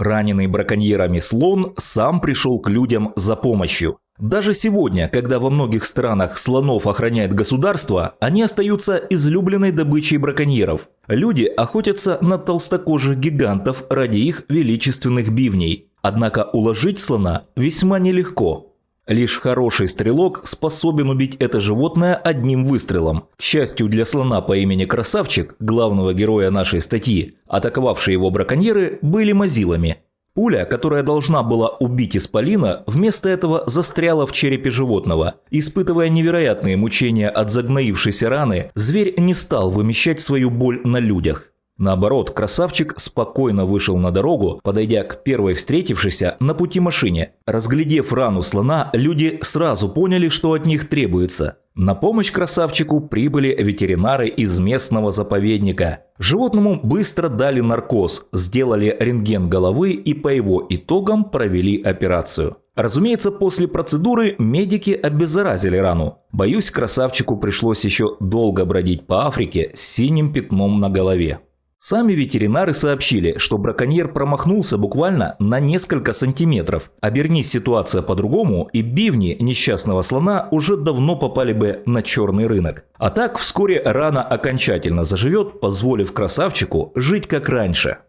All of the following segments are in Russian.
Раненый браконьерами слон сам пришел к людям за помощью. Даже сегодня, когда во многих странах слонов охраняет государство, они остаются излюбленной добычей браконьеров. Люди охотятся на толстокожих гигантов ради их величественных бивней. Однако уложить слона весьма нелегко. Лишь хороший стрелок способен убить это животное одним выстрелом. К счастью для слона по имени Красавчик, главного героя нашей статьи, атаковавшие его браконьеры были мазилами. Пуля, которая должна была убить исполина, вместо этого застряла в черепе животного. Испытывая невероятные мучения от загноившейся раны, зверь не стал вымещать свою боль на людях. Наоборот, Красавчик спокойно вышел на дорогу, подойдя к первой встретившейся на пути машине. Разглядев рану слона, люди сразу поняли, что от них требуется. На помощь Красавчику прибыли ветеринары из местного заповедника. Животному быстро дали наркоз, сделали рентген головы и по его итогам провели операцию. Разумеется, после процедуры медики обеззаразили рану. Боюсь, Красавчику пришлось еще долго бродить по Африке с синим пятном на голове. Сами ветеринары сообщили, что браконьер промахнулся буквально на несколько сантиметров. Обернись ситуация по-другому, и бивни несчастного слона уже давно попали бы на черный рынок. А так вскоре рана окончательно заживет, позволив Красавчику жить как раньше.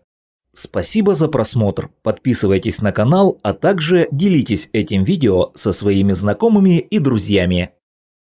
Спасибо за просмотр. Подписывайтесь на канал, а также делитесь этим видео со своими знакомыми и друзьями.